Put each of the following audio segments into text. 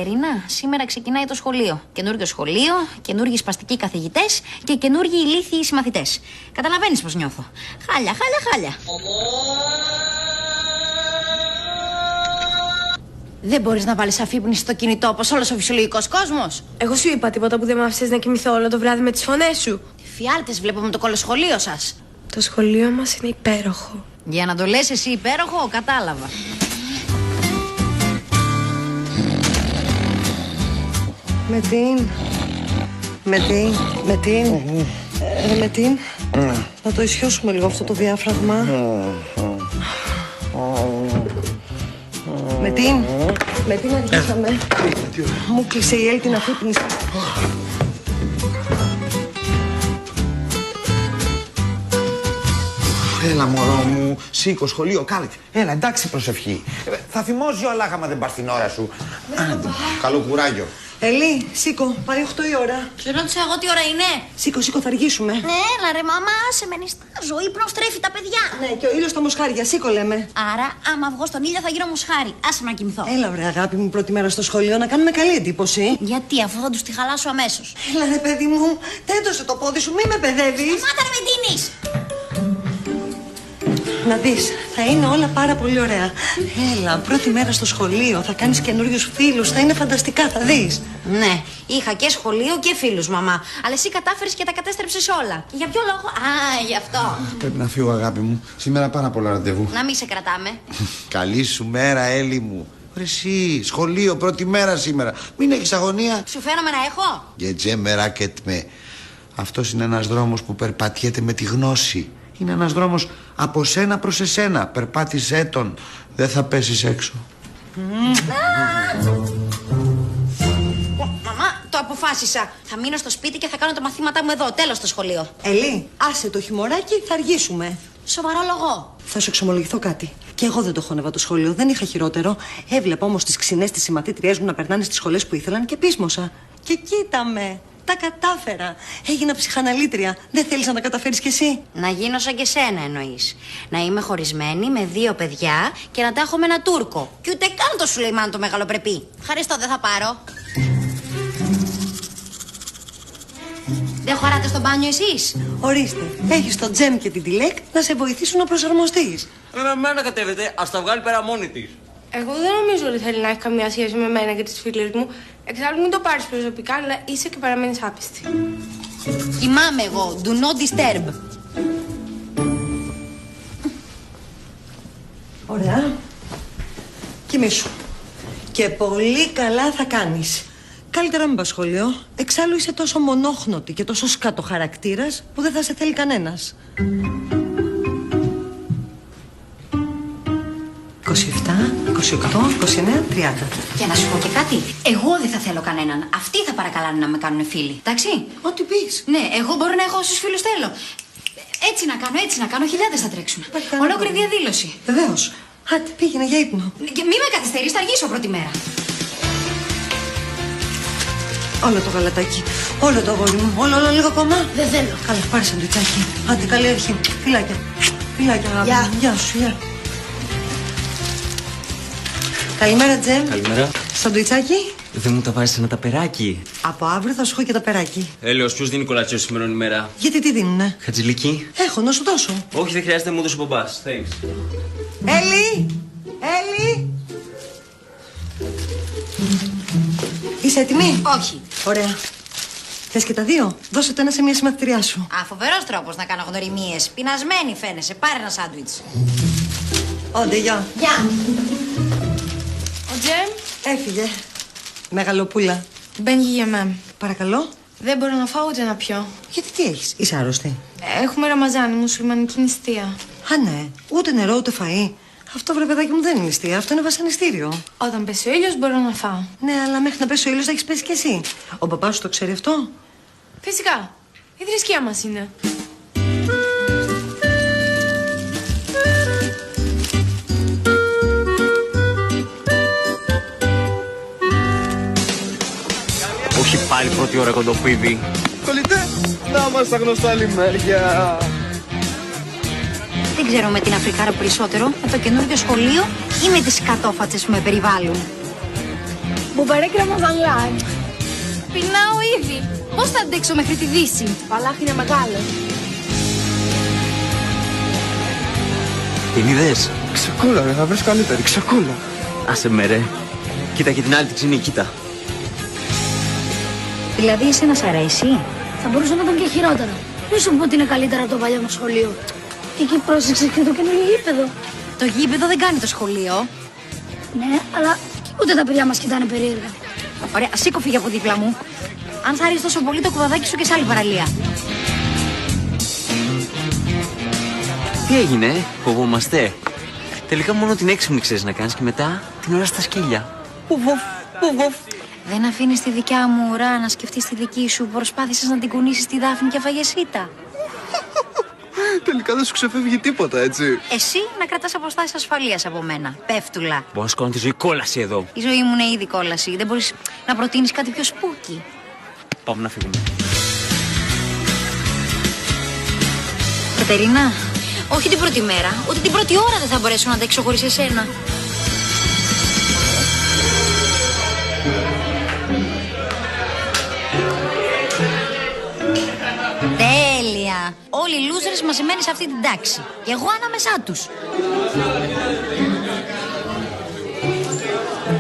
Κατερίνα, σήμερα ξεκινάει το σχολείο. Καινούργιο σχολείο, καινούργιοι σπαστικοί καθηγητές και καινούργιοι ηλίθιοι συμμαθητές. Καταλαβαίνεις πώς νιώθω. Χάλια. Δεν μπορείς να βάλεις αφύπνιση στο κινητό όπως όλος ο φυσιολογικός κόσμος. Εγώ σου είπα τίποτα που δεν με άφησες να κοιμηθώ όλο το βράδυ με τις φωνές σου. Φιάλτες βλέπω με το κολοσχολείο σας. Το σχολείο μας είναι υπέροχο. Για να το λες εσύ υπέροχο, κατάλαβα. Μετίν, να το ισιώσουμε λίγο αυτό το διάφραγμα. Μετίν, αργήσαμε. Μου κλείσε η Έλλη την αφύπνιση. Έλα μωρό μου, σήκω σχολείο, κάλεσε. Έλα, εντάξει προσευχή. Θα θυμώσει όλα άμα δεν πας την ώρα σου. Καλό κουράγιο. Έλλη, σήκω, πάει 8 η ώρα. Σε ρώτησα εγώ τι ώρα είναι. Σήκω, θα αργήσουμε. Ναι, έλα ρε μαμά, σε με νιστάζω, ύπνος τρέφει τα παιδιά. Ναι, και ο ήλιος στα μοσχάρια, σήκω λέμε. Άρα, άμα βγω στον ήλιο θα γίνω μοσχάρι. Άσε με να κοιμηθώ. Έλα βρε αγάπη μου, πρώτη μέρα στο σχολείο, να κάνουμε καλή εντύπωση. Γιατί, αφού θα τους τη χαλάσω αμέσως. Έλα ρε παιδί μου, τέντωσε το πόδι σου, μη με παιδεύεις. Μάτα να με δίνεις. Να δεις, θα είναι όλα πάρα πολύ ωραία. Έλα, πρώτη μέρα στο σχολείο, θα κάνεις καινούριους φίλους, θα είναι φανταστικά, θα δεις. Ναι, είχα και σχολείο και φίλους, μαμά. Αλλά εσύ κατάφερες και τα κατέστρεψες όλα. Για ποιο λόγο? Α, γι' αυτό. Πρέπει να φύγω αγάπη μου, σήμερα πάρα πολλά ραντεβού. Να μην σε κρατάμε. Καλή σου μέρα Έλλη μου. Ρε εσύ, σχολείο, πρώτη μέρα σήμερα. Μην έχεις αγωνία. Σου φαίνομαι να έχω. Γετζέ μεράκετ με. Αυτός είναι ένας δρόμος που περπατιέται με τη γνώση. Είναι ένας δρόμος από σένα προς εσένα. Περπάτησέ τον. Δεν θα πέσεις έξω. Μαμά, το αποφάσισα. Θα μείνω στο σπίτι και θα κάνω τα μαθήματά μου εδώ. Τέλος στο σχολείο. Έλλη, άσε το χειμωράκι, θα αργήσουμε. Σοβαρό λόγο. Θα σου εξομολογηθώ κάτι. Και εγώ δεν το χώνευα το σχολείο, δεν είχα χειρότερο. Έβλεπα όμως τις ξινές της συμμαθήτριές μου να περνάνε στις σχολές που ήθελαν και πείσμωσα. Και κοίτα με. Τα κατάφερα. Έγινα ψυχαναλήτρια. Δεν θέλεις να τα καταφέρεις κι εσύ? Να γίνω σαν και σένα εννοείς. Να είμαι χωρισμένη με 2 παιδιά και να τα έχω με ένα Τούρκο. Και ούτε καν το Σουλεϊμάν το μεγαλοπρεπή. Ευχαριστώ, δεν θα πάρω. Δεν χωράτε στο μπάνιο εσείς? Ορίστε, έχεις τον Τζέμ και την Τιλέκ να σε βοηθήσουν να προσαρμοστείς. Με μένα κατέβεται, ας τα βγάλει πέρα μόνη της. Εγώ δεν νομίζω ότι θέλει να έχει καμία σχέση με μένα και τις φίλες μου. Εξάλλου μην το πάρεις προσωπικά, αλλά είσαι και παραμένεις άπιστη. Κοιμάμαι εγώ. Do not disturb. Ωραία. Κοιμήσου. Και πολύ καλά θα κάνεις. Καλύτερα μην πας σχολείο. Εξάλλου είσαι τόσο μονόχνοτη και τόσο σκάτο χαρακτήρας που δεν θα σε θέλει κανένας. 27, 28, 29, 30. Και να σου πω και κάτι. Εγώ δεν θα θέλω κανέναν. Αυτοί θα παρακαλάνε να με κάνουν φίλοι. Εντάξει. Ό,τι πεις. Ναι, εγώ μπορώ να έχω όσους φίλους θέλω. Έτσι να κάνω. Χιλιάδες θα τρέξουν. Ολόκληρη διαδήλωση. Βεβαίως. Άντε, πήγαινε για ύπνο. Και μη με καθυστερείς, θα αργήσω πρώτη μέρα. Όλο το γαλατάκι. Όλο το αγόρι μου. Όλο λίγο ακόμα. Δεν θέλω. Καλά, πάρε σαντουιτσάκι. Άντε, καλή αρχή. Φιλάκια. Φιλάκια, αγάπη μου. Γεια σου, γεια. Καλημέρα, Τζέμ. Καλημέρα. Σαντουιτσάκι. Δεν μου τα βάζεις ένα ταπεράκι? Από αύριο θα σου έχω και ταπεράκι. Έλεος, ποιος δίνει κολατσιό σήμερα ημέρα? Γιατί τι δίνουνε? Χατζηλίκη. Έχω, να σου δώσω. Όχι, δεν χρειάζεται, μου δώσει ο μπαμπάς. Thanks. Έλλη! Έλλη! Είσαι έτοιμη? Όχι. Ωραία. Θες και τα δύο? Δώσε το ένα σε μια συμμαθητριά σου. Α, φοβερός τρόπος να κάνω γνωριμίες. Πεινασμένη φαίνεσαι. Πάρε ένα σάντουιτς. Όντε, γεια. Γεια. Ο Τζέμ Έφυγε. Μεγαλοπούλα. μπαίνει για μένα. Παρακαλώ. Δεν μπορώ να φάω ούτε να πιω. Γιατί τι έχεις? Είσαι άρρωστη? Έχουμε Ραμαζάνι, μουσουλμανική νηστεία. Α, ναι. Ούτε νερό, ούτε φαΐ. Αυτό, βρε παιδάκι μου, δεν είναι νηστεία. Αυτό είναι βασανιστήριο. Όταν πέσει ο ήλιος μπορώ να φάω. Ναι, αλλά μέχρι να πέσει ο ήλιος θα έχεις πέσει κι εσύ. Ο παπάς σου το ξέρει αυτό? Φυσικά. Η θρησκεία μας είναι. Όχι πάλι πρώτη ώρα κοντοπίδι. Κολλητέ, να μας τα γνωστά λιμέρια. Δεν ξέρω με την Αφρικάρα περισσότερο, με το καινούργιο σχολείο ή με τις κατόφατσες που με περιβάλλουν. Από παρέκραμα Βανλάρ. Πεινάω ήδη. Πώς θα αντέξω μέχρι τη Δύση? Το παλάχι είναι μεγάλο. Την είδες? Ξεκούλα, ρε, θα βρεις καλύτερη. Ξεκούλα. Άσε με ρε. Κοίτα και την άλλη τη ξύνη, κοίτα. Δηλαδή εσένα σ' αρέσει? Θα μπορούσε να ήταν και χειρότερο. Μη σου πω ότι είναι καλύτερα από το παλιό μου σχολείο. Και εκεί πρόσεξε και το καινούργιο γήπεδο. Το γήπεδο δεν κάνει το σχολείο. Ναι, αλλά ούτε τα παιδιά μας κοιτάνε περίεργα. Ωραία, σήκω φύγε από δίπλα μου. Αν σ' αρέσει τόσο πολύ το κουβαδάκι σου και σε άλλη παραλία. Τι έγινε, φοβόμαστε? Τελικά μόνο την έξυπνη ξέρεις να κάνεις και μετά την ώρα στα σκέλια. Ουβουφ. Δεν αφήνεις τη δικιά μου ουρά να σκεφτείς τη δική σου. Προσπάθησες να την κουνήσεις τη Δάφνη και φάγες ήττα. Τελικά δεν σου ξεφεύγει τίποτα, έτσι. Εσύ να κρατάς αποστάσεις ασφαλείας από μένα. Πέφτουλα. Μπορώ να σκόνω τη ζωή κόλαση εδώ. Η ζωή μου είναι ήδη κόλαση. Δεν μπορείς να προτείνεις κάτι πιο σπούκι. Πάμε να φύγουμε. Κατερίνα, όχι την πρώτη μέρα, ούτε την πρώτη ώρα δεν θα μπορέσω να αντέξω χωρίς εσένα. Τέλεια! Όλοι οι losers μαζεμένοι σε αυτή την τάξη. Και εγώ ανάμεσά τους.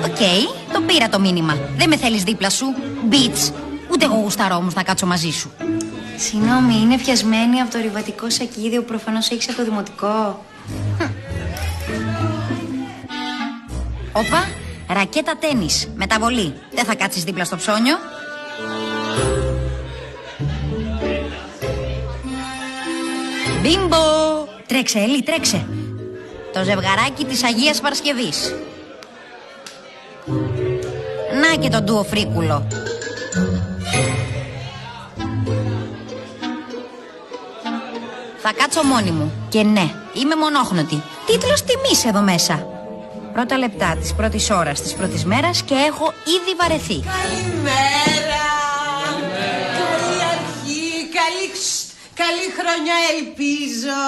Οκ, το πήρα το μήνυμα. Δεν με θέλεις δίπλα σου, bitch. Ούτε εγώ γουστάρω όμως να κάτσω μαζί σου. Συγγνώμη, είναι πιασμένη από το ρηβατικό σακίδιο που προφανώς έχεις από το δημοτικό. Όπα, ρακέτα τένις, μεταβολή. Δεν θα κάτσεις δίπλα στο ψώνιο. Μπίμπο! Τρέξε, Ελί, τρέξε. Το ζευγαράκι της Αγίας Παρασκευής. Να και τον ντουο φρίκουλο. Θα κάτσω μόνη μου. Και ναι, είμαι μονόχνοτη. Τίτλος τιμής εδώ μέσα. Πρώτα λεπτά της πρώτης ώρας της πρώτης μέρας και έχω ήδη βαρεθεί. Καλημέρα! Καλή αρχή, καλή χρονιά ελπίζω.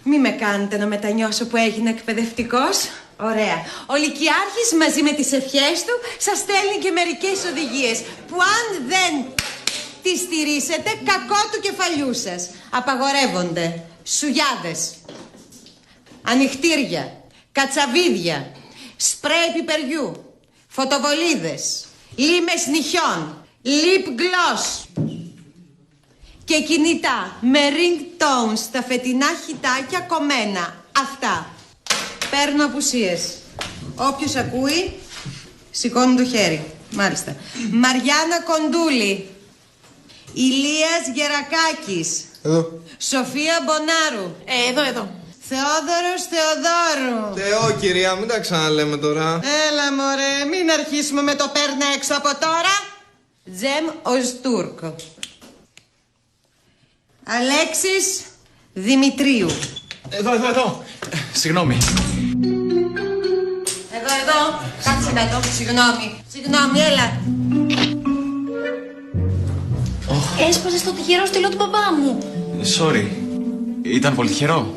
Μη με κάνετε να μετανιώσω που έγινα εκπαιδευτικός. Ωραία. Ο Λυκειάρχης μαζί με τις ευχές του σας στέλνει και μερικές οδηγίες που αν δεν τις στηρίσετε, κακό του κεφαλιού σας. Απαγορεύονται σουγιάδες, ανοιχτήρια, κατσαβίδια, σπρέι πιπεριού, φωτοβολίδες, λίμες νυχιών, lip gloss και κινητά με ringtones στα φετινά χιτάκια κομμένα. Αυτά. Παίρνω απουσίες. Όποιος ακούει, σηκώνει το χέρι. Μάλιστα. Μαριάννα Κοντούλη, Ηλίας Γερακάκης. Εδώ. Σοφία Μπονάρου. Εδώ. Θεόδωρος Θεοδόρου. Θεό, κυρία, μην τα ξαναλέμε τώρα. Έλα μωρέ, μην αρχίσουμε με το παίρνα έξω από τώρα. Τζεμ Οστούρκ. Αλέξης Δημητρίου. Εδώ. Συγγνώμη. Εδώ. Κάτσε να το. Συγγνώμη, έλα. Έσπασε στο τυχερό στυλό του μπαμπά μου. Sorry. Ήταν πολύ τυχερό.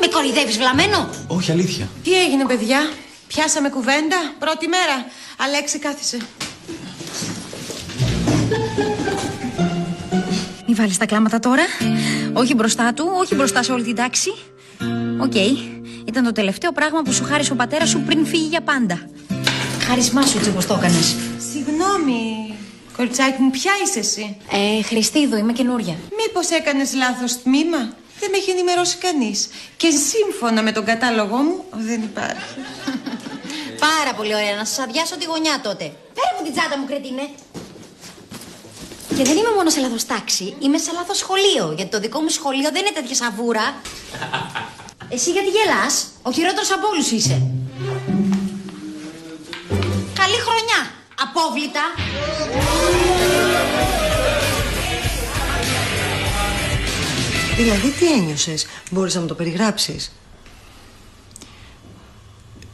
Με κοροϊδεύεις βλαμμένο? Όχι, αλήθεια. Τι έγινε, παιδιά? Πιάσαμε κουβέντα πρώτη μέρα. Αλέξη, κάθισε. Μη βάλεις τα κλάματα τώρα. Όχι μπροστά του, όχι μπροστά σε όλη την τάξη. Οκ. Ήταν το τελευταίο πράγμα που σου χάρισε ο πατέρας σου πριν φύγει για πάντα. Χάρισμά σου έτσι όπως το έκανες. Συγγνώμη, κοριτσάκι μου, ποια είσαι εσύ? Χριστίδου, είμαι καινούρια. Μήπως έκανες λάθος τμήμα? Δεν με έχει ενημερώσει κανείς. Και σύμφωνα με τον κατάλογό μου, δεν υπάρχει. Πάρα πολύ ωραία, να σας αδειάσω τη γωνιά τότε. Φέρε μου την τσάντα μου, κρετίνε. Και δεν είμαι μόνο σε λάθος τάξη, είμαι σε λάθος σχολείο. Γιατί το δικό μου σχολείο δεν είναι τέτοια σαβούρα. Εσύ γιατί γελάς? Ο χειρότερος από όλους είσαι. Καλή χρονιά, απόβλητα. Δηλαδή τι ένιωσες? Μπορείς να μου το περιγράψεις?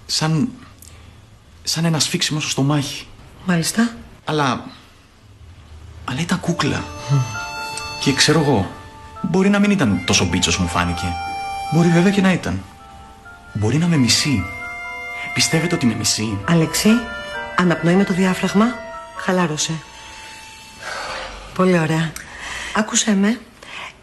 Σαν ένα σφίξιμο στο στομάχι. Μάλιστα. Αλλά ήταν κούκλα. Και ξέρω εγώ, μπορεί να μην ήταν τόσο μπίτσος μου φάνηκε. Μπορεί βέβαια και να ήταν. Μπορεί να με μισεί. Πιστεύετε ότι με μισεί? Αλέξη, Αναπνοή με το διάφραγμα. Χαλάρωσε. Πολύ ωραία. Άκουσέ με.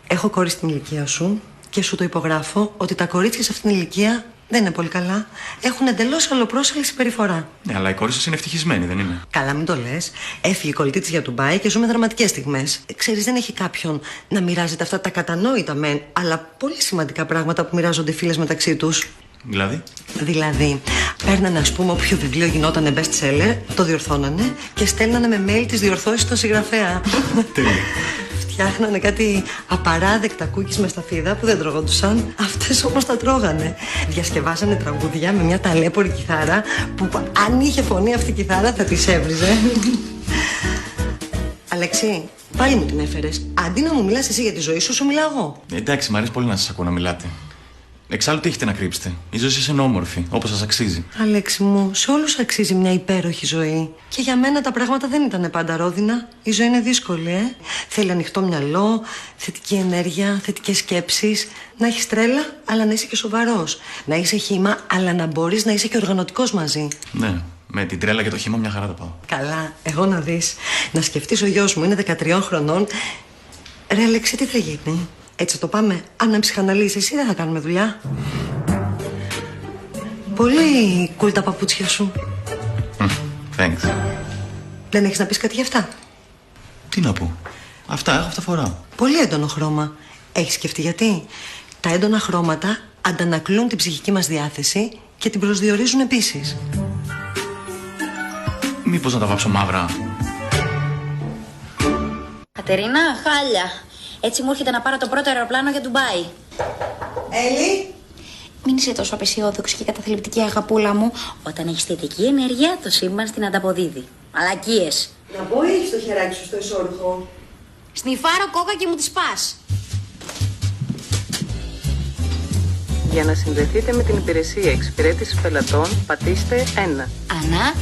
Έχω κόρη στην ηλικία σου και σου το υπογράφω ότι τα κορίτσια σε αυτήν την ηλικία δεν είναι πολύ καλά. Έχουν εντελώς αλλοπρόσελη συμπεριφορά. Ναι, αλλά η κόρη σας είναι ευτυχισμένη, δεν είναι? Καλά, μην το λες. Έφυγε η κολλητή της για Ντουμπάι και ζούμε δραματικές στιγμές. Ξέρεις, δεν έχει κάποιον να μοιράζεται αυτά τα κατανόητα μεν, αλλά πολύ σημαντικά πράγματα που μοιράζονται οι φίλες μεταξύ τους. Δηλαδή, παίρνανε ας πούμε όποιο βιβλίο γινότανε best seller, το διορθώνανε και στέλνανε με mail τις διορθώσεις στον συγγραφέα. Τέλεια. Φτιάχνανε κάτι απαράδεκτα κούκκις με σταφίδα που δεν τρώγοντουσαν. Αυτές όμως τα τρώγανε. Διασκευάσανε τραγούδια με μια ταλέπορη κιθάρα που αν είχε φωνή αυτή η κιθάρα θα τις έβριζε. Αλέξη, πάλι μου την έφερες. Αντί να μου μιλάς εσύ για τη ζωή σου, σου μιλάω εγώ. Εντάξει, μου αρέσει πολύ να σας ακούω να μιλάτε. Εξάλλου τι έχετε να κρύψετε? Η ζωή σας είναι όμορφη, όπως σας αξίζει. Αλέξη μου, σε όλους αξίζει μια υπέροχη ζωή. Και για μένα τα πράγματα δεν ήταν πάντα ρόδινα. Η ζωή είναι δύσκολη, Θέλει ανοιχτό μυαλό, θετική ενέργεια, θετικές σκέψεις. Να έχεις τρέλα, αλλά να είσαι και σοβαρός. Να είσαι χύμα, αλλά να μπορείς να είσαι και οργανωτικός μαζί. Ναι, με την τρέλα και το χύμα μια χαρά τα πάω. Καλά, εγώ να δεις. Να σκεφτείς, ο γιος μου είναι 13 χρονών. Ρε Αλέξη, τι θα γίνει? Έτσι το πάμε. Αν με ψυχαναλύσεις εσύ, δεν θα κάνουμε δουλειά. Πολύ cool τα παπούτσια σου. Thanks. Δεν έχεις να πεις κάτι γι' αυτά? Τι να πω? Αυτά φοράω. Πολύ έντονο χρώμα. Έχεις σκεφτεί γιατί? Τα έντονα χρώματα αντανακλούν την ψυχική μας διάθεση και την προσδιορίζουν επίσης. Μήπως να τα βάψω μαύρα? Κατερίνα, χάλια. Έτσι μου έρχεται να πάρω το πρώτο αεροπλάνο για Ντουμπάι. Έλλη! Μην είσαι τόσο απεσιόδοξη και καταθλιπτική, αγαπούλα μου. Όταν έχεις θετική ενέργεια, το σύμπαν στην ανταποδίδει. Μαλακίες. Να πω ή έχεις το χεράκι σου στο εσώρουχο? Σνιφάρω κόκα και μου τη πας. Για να συνδεθείτε με την υπηρεσία εξυπηρέτησης πελατών, πατήστε 1. Ανά,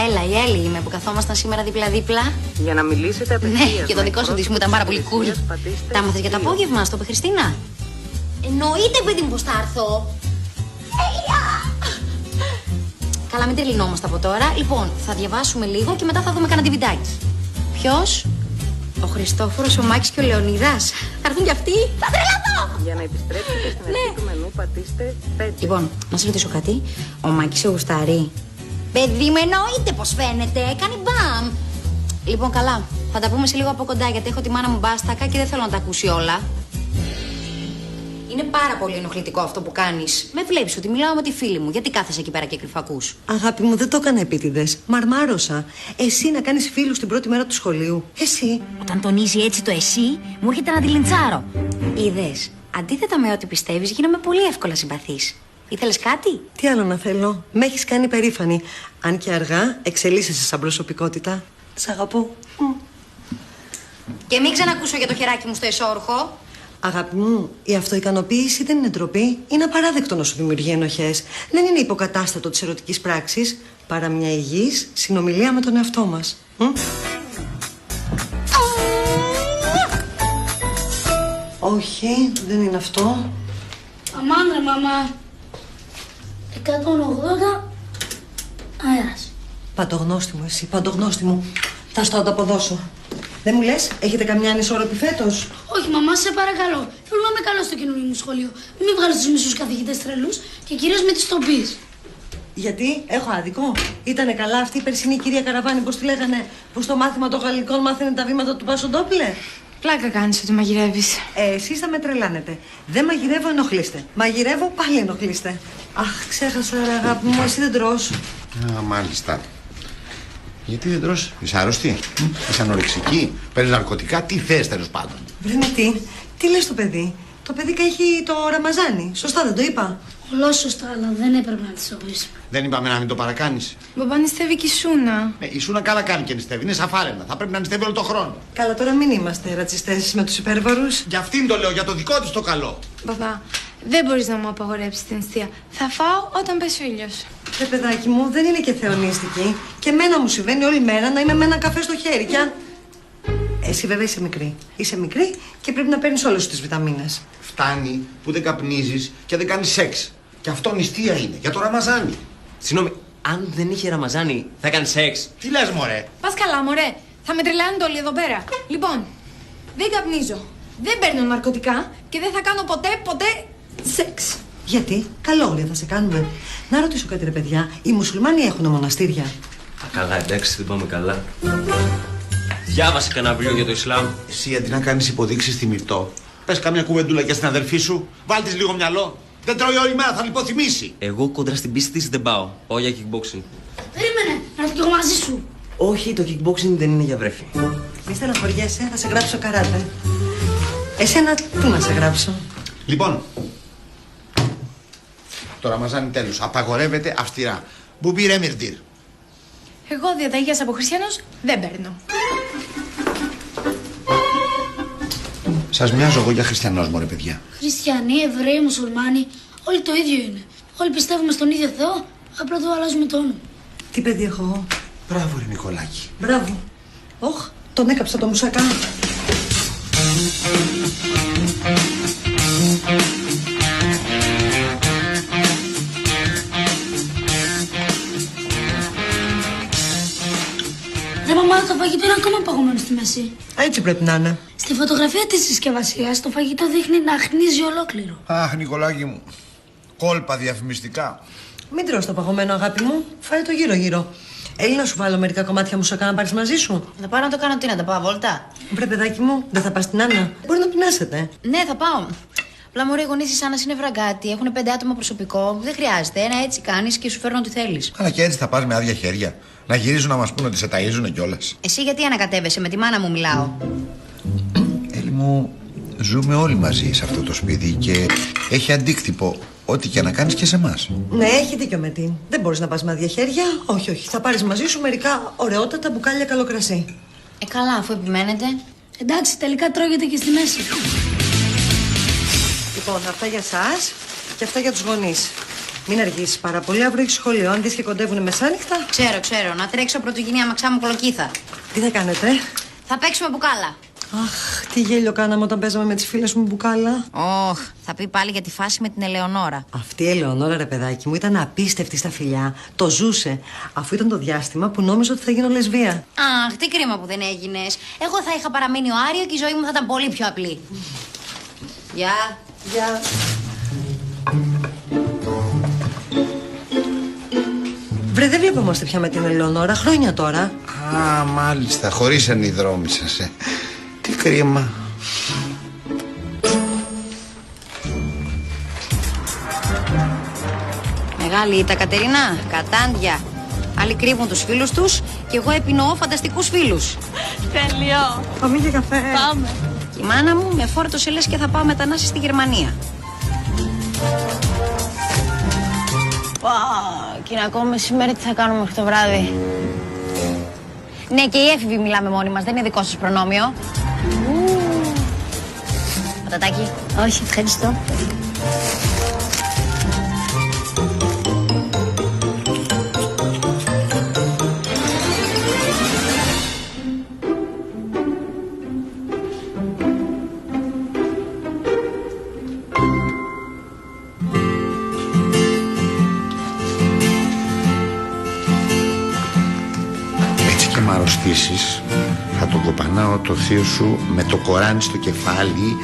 έλα η Έλλη είμαι που καθόμασταν σήμερα δίπλα-δίπλα. Για να μιλήσετε απευθείας. Ναι, και το δικό σου δυσμού ήταν πάρα πολύ cool. Τα μάθες για το απόγευμα, στο είπε Χριστίνα. Εννοείται, παιδί μου, πως θα έρθω. Καλά, μην τρελινόμαστε από τώρα. Λοιπόν, θα διαβάσουμε λίγο και μετά θα δούμε κανένα βιντεάκι. Ποιος? Ο Χριστόφορος, ο Μάκης και ο Λεωνίδας. Θα έρθουν κι αυτοί. Θα τρελαθώ! Για να επιστρέψετε στην αρχή του μενού, πατήστε 5. Λοιπόν, να σε ρωτήσω κάτι. Ο Μάκης σε γουστάρει? Παιδί μου, εννοείται πως φαίνεται. Κάνει μπαμ. Λοιπόν, καλά. Θα τα πούμε σε λίγο από κοντά γιατί έχω τη μάνα μου μπάστακα και δεν θέλω να τα ακούσει όλα. Είναι πάρα πολύ ενοχλητικό αυτό που κάνεις. Με βλέπεις ότι μιλάω με τη φίλη μου. Γιατί κάθεσαι εκεί πέρα και κρυφακούς? Αγάπη μου, δεν το έκανα επίτηδες. Μαρμάρωσα. Εσύ να κάνεις φίλους την πρώτη μέρα του σχολείου. Εσύ. Όταν τονίζει έτσι το εσύ, μου έρχεται να τη λιντσάρω. Είδες. Αντίθετα με ό,τι πιστεύεις, γίνομαι πολύ εύκολα συμπαθής. Ήθελες κάτι? Τι άλλο να θέλω? Με έχεις κάνει περήφανη. Αν και αργά, εξελίσσεσαι σαν προσωπικότητα. Σ' αγαπώ. Και μην ξανακούσω για το χεράκι μου στο εσώρουχο. Αγάπη μου, η αυτοικανοποίηση δεν είναι ντροπή. Είναι απαράδεκτο να σου δημιουργεί ενοχές. Δεν είναι υποκατάστατο της ερωτικής πράξης, παρά μια υγιής συνομιλία με τον εαυτό μας. Όχι, δεν είναι αυτό. Αμάν ρε μαμά. 180 αέρας. Παντογνώστη μου εσύ, παντογνώστη μου. Θα στο ανταποδώσω. Δεν μου λες, έχετε καμιά ανισόρροπη φέτος? Όχι μαμά, σε παρακαλώ. Θέλω να είμαι καλό στο καινούργιο μου σχολείο. Μην με βγάλεις τους μισούς καθηγητές τρελούς και κυρίως με τις τοπίες. Γιατί, έχω άδικο? Ήτανε καλά αυτή η περσινή κυρία Καραβάνη, πώς τη λέγανε, που στο μάθημα των γαλλικών μάθαινε τα βήματα του Πασοντόπουλε? Πλάκα κάνεις ότι μαγειρεύεις. Εσείς θα με τρελάνετε. Δεν μαγειρεύω, ενοχλείστε. Μαγειρεύω, πάλι ενοχλείστε. Αχ, ξέχασα ρε αγάπη μου, εσύ δεν τρως. Α, μάλιστα. Γιατί δεν τρως? Είσαι άρρωστη? Είσαι ανορεξική? Παίρνεις ναρκωτικά? Τι θες τέλος πάντων? Βρε τι λες το παιδί? Το παιδί έχει το ραμαζάνι. Σωστά δεν το είπα? Ολός σωστά, αλλά δεν έπρεπε να τη σοβείς. Δεν είπαμε να μην το παρακάνεις? Μπαμπά, νηστεύει και η Σούνα. Η Σούνα καλά κάνει και νηστεύει. Είναι σαφάρενα. Θα πρέπει να νηστεύει όλο τον χρόνο. Καλά, τώρα μην είμαστε ρατσιστές με τους υπέρβαρους. Για αυτήν το λέω, για το δικό της το καλό. Μπαμπά, δεν μπορείς να μου απαγορέψεις την νηστεία. Θα φάω όταν πέσει ο ήλιος. Ρε παιδάκι μου, δεν είναι και θεονίστικη. Και εμένα μου συμβαίνει όλη μέρα να είμαι με ένα καφέ στο χέρι. Και αν... Εσύ βέβαια είσαι μικρή. Είσαι μικρή και πρέπει να παίρνεις όλες τις βιταμίνες. Φτάνει που δεν καπνίζεις και δεν κάνεις σεξ. Και αυτό νηστεία είναι, για το Ραμαζάνι. Συγγνώμη, αν δεν είχε Ραμαζάνι, θα κάνει σεξ. Τι λες, μωρέ? Πας καλά, μωρέ. Θα με τρελάνετε όλοι εδώ πέρα. Λοιπόν, δεν καπνίζω, δεν παίρνω ναρκωτικά και δεν θα κάνω ποτέ σεξ. Γιατί, καλόγρια θα σε κάνουμε. Να ρωτήσω κάτι, ρε παιδιά, οι μουσουλμάνοι έχουν μοναστήρια? Καλά, εντάξει, δεν πάμε καλά. Διάβασε κανένα βιβλίο για το Ισλάμ. Εσύ αντί να κάνεις υποδείξεις στη Μυρτώ, πες καμιά κουβεντούλα και στην αδερφή σου, βάλ της λίγο μυαλό. Δεν τρώει όλη μέρα, θα λιποθυμήσει. Εγώ κόντρα στην πίστη της δεν πάω. Πάω για kickboxing. Περίμενε, να έρθω κι εγώ μαζί σου. Όχι, το kickboxing δεν είναι για βρέφη. Μη στεναχωριέσαι, θα σε γράψω καράτε. Εσένα τι να σε γράψω? Λοιπόν, το Ραμαζάνι τέλος. Απαγορεύεται αυστηρά. Μπουμπί ρε μυρτήρ. Εγώ διαταγές από χριστιανός δεν παίρνω. Σας μοιάζω εγώ για χριστιανός, μωρέ παιδιά? Χριστιανοί, Εβραίοι, Μουσουλμάνοι, όλοι το ίδιο είναι. Όλοι πιστεύουμε στον ίδιο Θεό, απλά του αλλάζουμε το όνομα. Τι παιδί έχω εγώ? Μπράβο, ρε Νικολάκη. Μπράβο. Όχ, τον έκαψα το μουσακά. Ρε μαμά, το φαγητό είναι ακόμα παγωμένο στη μέση. Έτσι πρέπει να είναι. Στη φωτογραφία της συσκευασίας το φαγητό δείχνει να χνίζει ολόκληρο. Αχ, Νικολάκη μου. Κόλπα διαφημιστικά. Μην τρως το παγωμένο, αγάπη μου. Φάει το γύρω-γύρω. Έλλη, να σου βάλω μερικά κομμάτια μουσακά να πάρεις μαζί σου. Θα πάω να το κάνω, τι να τα πάω, βόλτα. Βρε παιδάκι μου, δεν θα πας στην Άννα? Μπορεί να πεινάσετε. Ναι, θα πάω. Απλά μωρέ, οι γονείς της Άννας είναι βραγκάτι, έχουν 5 άτομα προσωπικό. Δεν χρειάζεται. Ένα έτσι κάνεις και σου φέρνουν ό,τι θέλεις. Αλλά και έτσι θα πας με άδεια χέρια. Να γυρίζουν να μας πούνε ότι σε ταΐζουνε κιόλας. Εσύ γιατί ανακατεύεσαι, με τη μάνα μου μιλάω. Έλλη μου, ζούμε όλοι μαζί σε αυτό το σπίτι και έχει αντίκτυπο ό,τι και να κάνεις και σε εμάς. Ναι, έχει δίκιο με την. Δεν μπορείς να πας με άδεια χέρια. Όχι, όχι. Θα πάρεις μαζί σου μερικά ωραιότατα μπουκάλια καλοκρασί. Καλά, αφού επιμένετε. Εντάξει, τελικά τρώγεται και στη μέση. Λοιπόν, αυτά για εσάς και αυτά για τους γονείς. Μην αργήσεις πάρα πολύ, αύριο έχει σχολείο. Αν δεις και κοντεύουνε μεσάνυχτα. Ξέρω. Να τρέξω πρωτογενή αμαξά μου κολοκύθα. Τι θα κάνετε? Θα παίξουμε μπουκάλα. Αχ, τι γέλιο κάναμε όταν παίζαμε με τις φίλες μου μπουκάλα. Ωχ, θα πει πάλι για τη φάση με την Ελεονόρα. Αυτή η Ελεονόρα, ρε παιδάκι μου, ήταν απίστευτη στα φιλιά. Το ζούσε, αφού ήταν το διάστημα που νόμιζε ότι θα γίνω λεσβία. Αχ, τι κρίμα που δεν έγινες. Εγώ θα είχα παραμείνει ο Άριο και η ζωή μου θα ήταν πολύ πιο απλή. Γεια. Γεια. Βρε, δεν βλέπομαστε πια με την Ελεονόρα, χρόνια τώρα. Α, μάλιστα, χωρίσανε οι δρόμοι σας, Τι κρίμα. Μεγάλη ήττα, Κατερίνα. Κατάντια. Άλλοι κρύβουν τους φίλους τους και εγώ επινοώ φανταστικούς φίλους. Τέλειο. Πάμε για καφέ. Πάμε. Και η μάνα μου με φόρτωσε λες και θα πάω μετανάστη στη Γερμανία. Και είναι ακόμα μεσημέρι, τι θα κάνουμε μέχρι το βράδυ. Ναι, και οι έφηβοι μιλάμε μόνοι μας, δεν είναι δικό σας προνόμιο. Πατατάκι. Όχι, ευχαριστώ. Μ' αρρωστήσεις, θα τον κοπανάω το θείο σου με το Κοράνι στο κεφάλι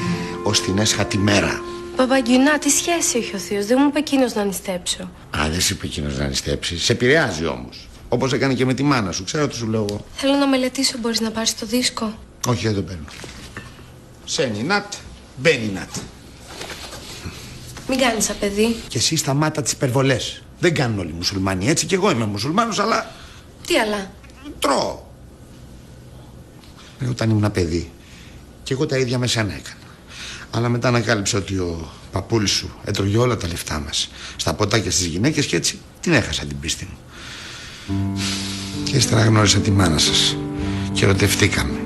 ως την έσχα τη μέρα. Παπαγκιουνά, τι σχέση έχει ο θείος, δεν μου είπε εκείνος να νηστέψω. Α, δεν σε είπε εκείνος να νηστέψεις, σε επηρεάζει όμως. Όπως έκανε και με τη μάνα σου, ξέρω τι σου λέω εγώ. Θέλω να μελετήσω, μπορείς να πάρεις το δίσκο? Όχι, δεν το παίρνω. Σένινατ, μπένινατ. Μην κάνεις απαιδί. Και εσύ σταμάτα τις υπερβολές. Δεν κάνουν όλοι οι μουσουλμάνοι έτσι, και εγώ είμαι μουσουλμάνος, αλλά Τι άλλα? τρώω. Όταν ήμουν παιδί, και εγώ τα ίδια με σένα έκανα. Αλλά μετά ανακάλυψα ότι ο παππούλης σου έτρωγε όλα τα λεφτά μας στα ποτάκια στις γυναίκες και έτσι την έχασα την πίστη μου. Και ύστερα γνώρισα τη μάνα σας και ερωτευτήκαμε.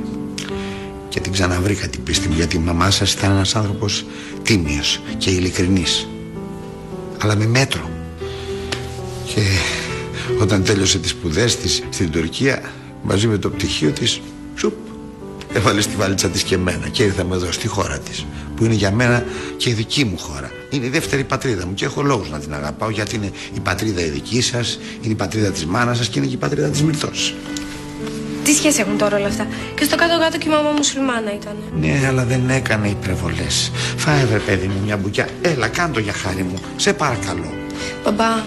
Και την ξαναβρήκα την πίστη μου, γιατί η μαμά σας ήταν ένας άνθρωπος τίμιος και ειλικρινής. Αλλά με μέτρο. Και όταν τέλειωσε τις σπουδές της στην Τουρκία, μαζί με το πτυχίο της, σουπ, έβαλε στη βαλίτσα της και εμένα και ήρθαμε εδώ στη χώρα της, που είναι για μένα και η δική μου χώρα. Είναι η δεύτερη πατρίδα μου και έχω λόγους να την αγαπάω, γιατί είναι η πατρίδα η δική σας, είναι η πατρίδα της μάνας σας και είναι και η πατρίδα της Μυρτός. Τι σχέση έχουν τώρα όλα αυτά? Και στο κάτω-κάτω και η μαμά μουσουλμάνα ήταν. Ναι, αλλά δεν έκανε υπερβολές. Φάε βρε παιδί μου μια μπουκιά. Έλα, κάντο για χάρη μου. Σε παρακαλώ. Μπαμπά,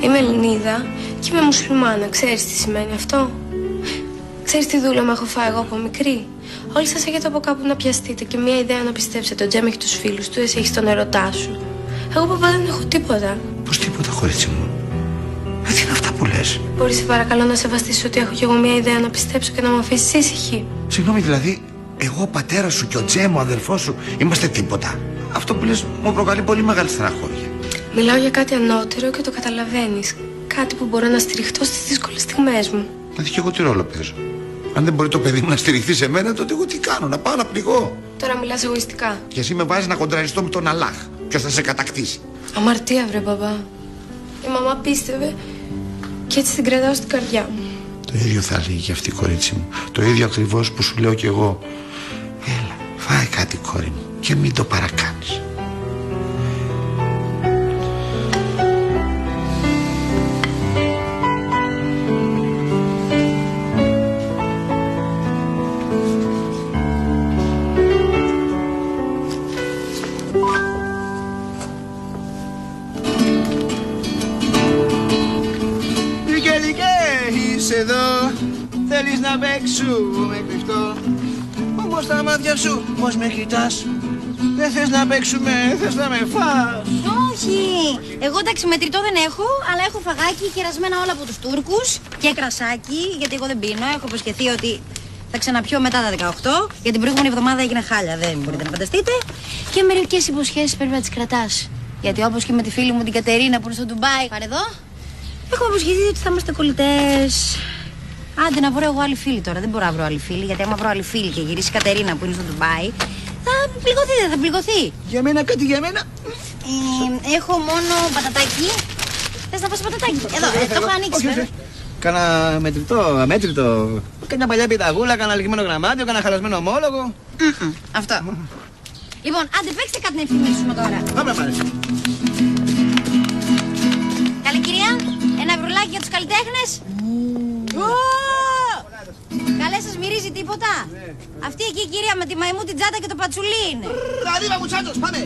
είμαι Ελληνίδα και είμαι μουσουλμάνα. Ξέρεις τι σημαίνει αυτό? Ξέρεις τι δούλεμα έχω φάει εγώ από μικρή? Όλοι σας έχετε από κάπου να πιαστείτε και μια ιδέα να πιστέψετε. Ο Τζέμ έχει τους φίλους του, εσύ έχεις τον ερωτά σου. Εγώ, παπά, δεν έχω τίποτα. Πώς τίποτα, κορίτσι μου? Τι είναι αυτά που λες? Μπορείς, σε παρακαλώ, να σεβαστείς ότι έχω κι εγώ μια ιδέα να πιστέψω και να με αφήσεις ήσυχη? Συγγνώμη, δηλαδή, εγώ, ο πατέρας σου και ο Τζέμ, ο αδερφός σου, είμαστε τίποτα? Αυτό που λες μου προκαλεί πολύ μεγάλη στεναχώρια. Μιλάω για κάτι ανώτερο και το καταλαβαίνεις. Κάτι που μπορώ να στηριχτώ στις δύσκολες στιγμές μου. Δηλαδή, και εγώ τι ρόλο παίζω? Αν δεν μπορεί το παιδί μου να στηριχθεί σε μένα, τότε εγώ τι κάνω? Να πάω να πληγώ? Τώρα μιλάς εγωιστικά. Και εσύ με βάζεις να κοντραριστώ με τον Αλλάχ. Ποιος θα σε κατακτήσει? Αμαρτία, βρε μπαμπά. Η μαμά πίστευε και έτσι την κρατάω στην καρδιά μου. Το ίδιο θα λέγει και αυτή, κορίτσι μου. Το ίδιο ακριβώς που σου λέω κι εγώ. Έλα, φάει κάτι, κόρη μου, και μην το παρακάνεις. Εδώ θέλεις να παίξουμε κρυφτό, όμως τα μάτια σου πως με κοιτάς? Δεν θες να παίξουμε, θες να με φας? Όχι, εγώ εντάξει μετρητό δεν έχω, αλλά έχω φαγάκι κερασμένα όλα από τους Τούρκους και κρασάκι, γιατί εγώ δεν πίνω, έχω υποσχεθεί ότι θα ξαναπιώ μετά τα 18, γιατί την προηγούμενη εβδομάδα έγινε χάλια, δεν μπορείτε να φανταστείτε. Και μερικές υποσχέσεις πρέπει να τις κρατάς, γιατί όπως και με τη φίλη μου την Κατερίνα που είναι στο Ντουμπάι, πάρε εδώ, έχουμε υποσχεθεί ότι θα είμαστε κολλητές. Άντε να βρω εγώ άλλη φίλη τώρα. Δεν μπορώ να βρω άλλη φίλη, γιατί άμα βρω άλλη φίλη και γυρίσει η Κατερίνα που είναι στο Ντουμπάι, θα πληγωθεί, δεν θα πληγωθεί. Για μένα, κάτι για μένα. Έχω μόνο πατατάκι. Θες να φας πατατάκι? Εδώ, το έχω ανοίξει. Κάνα μετρητό, αμέτρητο. Κάνα παλιά πιταγούλα, κάνα λυγμένο γραμμάτιο, κάνα χαλασμένο ομόλογο. Αυτό. Λοιπόν, άντε παίξτε κάτι να ευθυμίσουμε τώρα. Πάμε πάλι. Καλή κυρία, ένα ευρουλάκι για τους καλλιτέχνες. Καλέ, σας μυρίζει τίποτα? Αυτή εκεί η κυρία με τη μαϊμού, την τσάντα και το πατσουλί είναι. Arriba, muchachos, πάμε.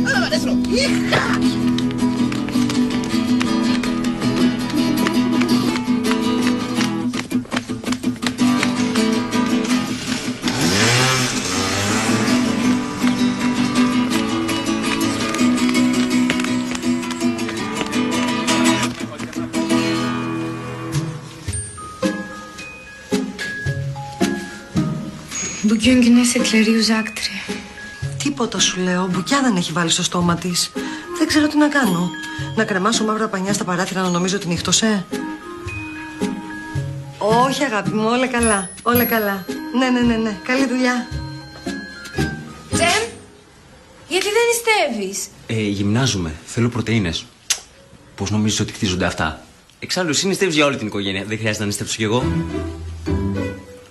Άρα, maestro. Bugün güneş etleri uzaktır. Τίποτα σου λέω. Μπουκιά δεν έχει βάλει στο στόμα της. Δεν ξέρω τι να κάνω. Να κρεμάσω μαύρα πανιά στα παράθυρα να νομίζω ότι νύχτωσε? Όχι, αγάπη μου, όλα καλά. Όλα καλά. Ναι. Καλή δουλειά. Τζεμ, γιατί δεν νηστεύεις? Γυμνάζουμε. Θέλω πρωτεΐνες. Πώς νομίζεις ότι χτίζονται αυτά? Εξάλλου, εσύ νηστεύεις για όλη την οικογένεια. Δεν χρειάζεται να νηστεύσω κι εγώ.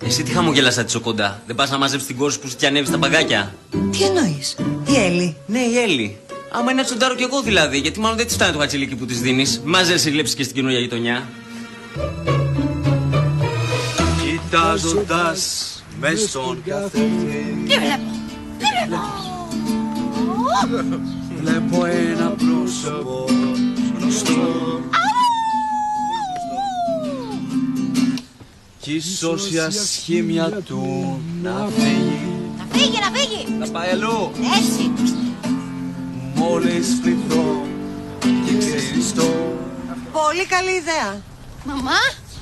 Εσύ τι χαμογέλασα τη κοντά? Δεν πας να μαζέψεις την κόρη σου που σου και ανέβεις τα παγκάκια? Τι εννοείς? Η Έλλη? Ναι, η Έλλη. Άμα είναι να τσοντάρω κι εγώ δηλαδή, γιατί μάλλον δεν της φτάνει το χατσιλίκι που της δίνεις. Μάζεσαι γλέψεις και στην καινούργια γειτονιά. Κοιτάζοντας μες στον καθρέφτη. Τι βλέπω? Βλέπω ένα πρόσωπο γνωστό. Κι ίσως η ασχήμια του να φύγει. Να φύγει! Να πάει αλλού. Έτσι. Μόλις πληθώ και ξεριστώ. Πολύ καλή ιδέα. Μαμά!